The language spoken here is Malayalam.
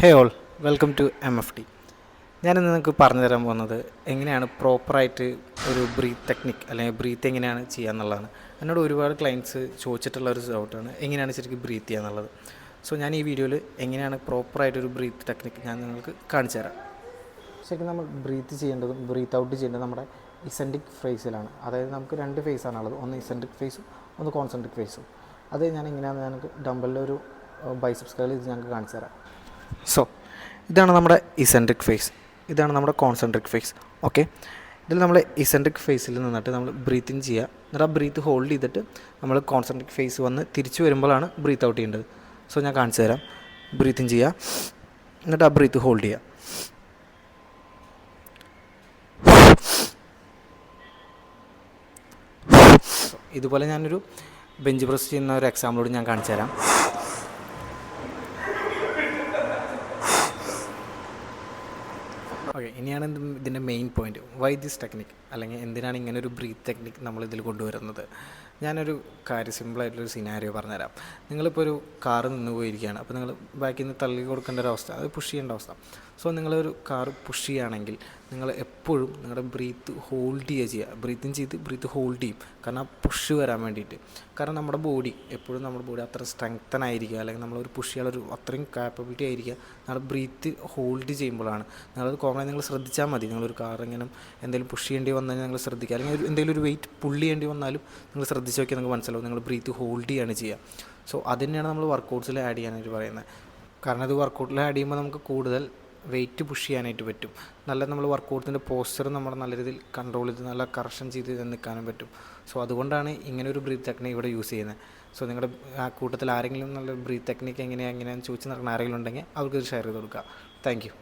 Hey all, welcome to MFT. ഞാനിന്ന് നിങ്ങൾക്ക് പറഞ്ഞു തരാൻ പോകുന്നത് എങ്ങനെയാണ് പ്രോപ്പറായിട്ട് ഒരു ബ്രീത്ത് ടെക്നിക്ക് അല്ലെങ്കിൽ ബ്രീത്ത് എങ്ങനെയാണ് ചെയ്യുക എന്നുള്ളതാണ്. എന്നോട് ഒരുപാട് ക്ലയൻറ്റ്സ് ചോദിച്ചിട്ടുള്ള ഒരു ഡൗട്ടാണ് എങ്ങനെയാണ് ശരിക്കും ബ്രീത്ത് ചെയ്യുക എന്നുള്ളത്. സോ ഞാൻ ഈ വീഡിയോയിൽ എങ്ങനെയാണ് പ്രോപ്പറായിട്ടൊരു ബ്രീത്ത് ടെക്നിക്ക് ഞാൻ നിങ്ങൾക്ക് കാണിച്ചു തരാം. ശരിക്കും നമ്മൾ ബ്രീത്ത് ചെയ്യേണ്ടതും ബ്രീത്ത് ഔട്ട് ചെയ്യേണ്ടതും നമ്മുടെ ഇസെൻട്രിക് ഫേസിലാണ്. അതായത് നമുക്ക് രണ്ട് ഫേസാണുള്ളത്, ഒന്ന് ഇസെൻട്രിക് ഫേസും ഒന്ന് കോൺസെൻട്രിക് ഫേസും. അത് ഞാൻ എങ്ങനെയാണെന്ന് ഞങ്ങൾക്ക് ഡംബലിൻ്റെ ഒരു ബൈസെപ്സ് കർൾ ഇത് ഞങ്ങൾക്ക് കാണിച്ചു തരാം. സോ ഇതാണ് നമ്മുടെ ഇസെൻട്രിക് ഫേസ്, ഇതാണ് നമ്മുടെ കോൺസെൻട്രിക് ഫേസ്. ഓക്കെ, ഇതിൽ നമ്മൾ ഇസെൻട്രിക് ഫേസിൽ നിന്നിട്ട് നമ്മൾ ബ്രീത്ത് ഇൻ ചെയ്യുക, എന്നിട്ട് ആ ബ്രീത്ത് ഹോൾഡ് ചെയ്തിട്ട് നമ്മൾ കോൺസെൻട്രിക് ഫേസ് വന്ന് തിരിച്ചു വരുമ്പോഴാണ് ബ്രീത്ത് ഔട്ട് ചെയ്യേണ്ടത്. സോ ഞാൻ കാണിച്ചു തരാം. ബ്രീത്ത് ഇൻ ചെയ്യുക, എന്നിട്ട് ആ ബ്രീത്ത് ഹോൾഡ് ചെയ്യുക. ഇതുപോലെ ഞാനൊരു ബെഞ്ച് പ്രസ് ചെയ്യുന്ന ഒരു എക്സാമ്പിളോട് ഞാൻ കാണിച്ചു തരാം. ഓക്കെ, ഇനിയാണ് ഇതിൻ്റെ main point. Why this technique, അല്ലെങ്കിൽ എന്തിനാണ് ഇങ്ങനെ ഒരു ബ്രീത്ത് ടെക്നിക്ക് നമ്മളിതിൽ കൊണ്ടുവരുന്നത്. ഞാനൊരു കാര്യം സിമ്പിളായിട്ടുള്ളൊരു സിനാരിയോ പറഞ്ഞുതരാം. നിങ്ങളിപ്പോൾ ഒരു കാറ് നിന്ന് പോയിരിക്കുകയാണ്, അപ്പോൾ നിങ്ങൾ ബാക്കിൽ നിന്ന് തള്ളി കൊടുക്കേണ്ട ഒരു അവസ്ഥ, അത് പുഷ് ചെയ്യേണ്ട അവസ്ഥ. സോ നിങ്ങളൊരു കാറ് പുഷ് ചെയ്യുകയാണെങ്കിൽ നിങ്ങൾ എപ്പോഴും നിങ്ങളുടെ ബ്രീത്ത് ഹോൾഡ് ചെയ്യുക. ബ്രീത്തിങ് ചെയ്ത് ബ്രീത്ത് ഹോൾഡ് ചെയ്യും, കാരണം ആ പുഷ് വരാൻ വേണ്ടിയിട്ട്. കാരണം നമ്മുടെ ബോഡി എപ്പോഴും നമ്മുടെ ബോഡി അത്ര സ്ട്രെങ്തൻ ആയിരിക്കുക, അല്ലെങ്കിൽ നമ്മളൊരു പുഷ് ചെയ്യാനൊരു അത്രയും കാപ്പബിലിറ്റി ആയിരിക്കുക നമ്മുടെ ബ്രീത്ത് ഹോൾഡ് ചെയ്യുമ്പോഴാണ്. നിങ്ങളത് കോമണായി നിങ്ങൾ ശ്രദ്ധിച്ചാൽ മതി. നിങ്ങളൊരു കാർ ഇങ്ങനെ എന്തെങ്കിലും പുഷ് ചെയ്യേണ്ടി വന്നാൽ നിങ്ങൾ ശ്രദ്ധിക്കുക, അല്ലെങ്കിൽ എന്തെങ്കിലും ഒരു വെയിറ്റ് പുള്ളി ചെയ്യേണ്ടി വന്നാലും നിങ്ങൾ ശ്രദ്ധിച്ച് നോക്കിയാൽ നിങ്ങൾക്ക് മനസ്സിലാവും നിങ്ങൾ ബ്രീത്ത് ഹോൾഡ് ചെയ്യുകയാണ് ചെയ്യുക. സോ അത് തന്നെയാണ് നമ്മൾ വർക്കൗട്ട്സിൽ ആഡ് ചെയ്യാനായിട്ട് പറയുന്നത്. കാരണം അത് വർക്കൗട്ടിൽ ആഡ് ചെയ്യുമ്പോൾ നമുക്ക് കൂടുതൽ വെയിറ്റ് പുഷ് ചെയ്യാനായിട്ട് പറ്റും. നല്ല നമ്മൾ വർക്കൗട്ടിൻ്റെ പോസ്ചർ നമ്മൾ നല്ല രീതിയിൽ കൺട്രോൾ ചെയ്ത് നല്ല കറക്ഷൻ ചെയ്ത് നിൽക്കാനും പറ്റും. സോ അതുകൊണ്ടാണ് ഇങ്ങനെ ഒരു ബ്രീത്ത് ടെക്നിക്ക് ഇവിടെ യൂസ് ചെയ്യുന്നത്. സോ നിങ്ങളുടെ ആ കൂട്ടത്തിൽ ആരെങ്കിലും നല്ല ബ്രീത്ത് ടെക്നിക്ക് എങ്ങനെയാണെന്ന് ചോദിച്ച് നടക്കുന്ന ആരെങ്കിലും ഉണ്ടെങ്കിൽ അവർക്ക് ഷെയർ ചെയ്ത് കൊടുക്കുക. Thank you.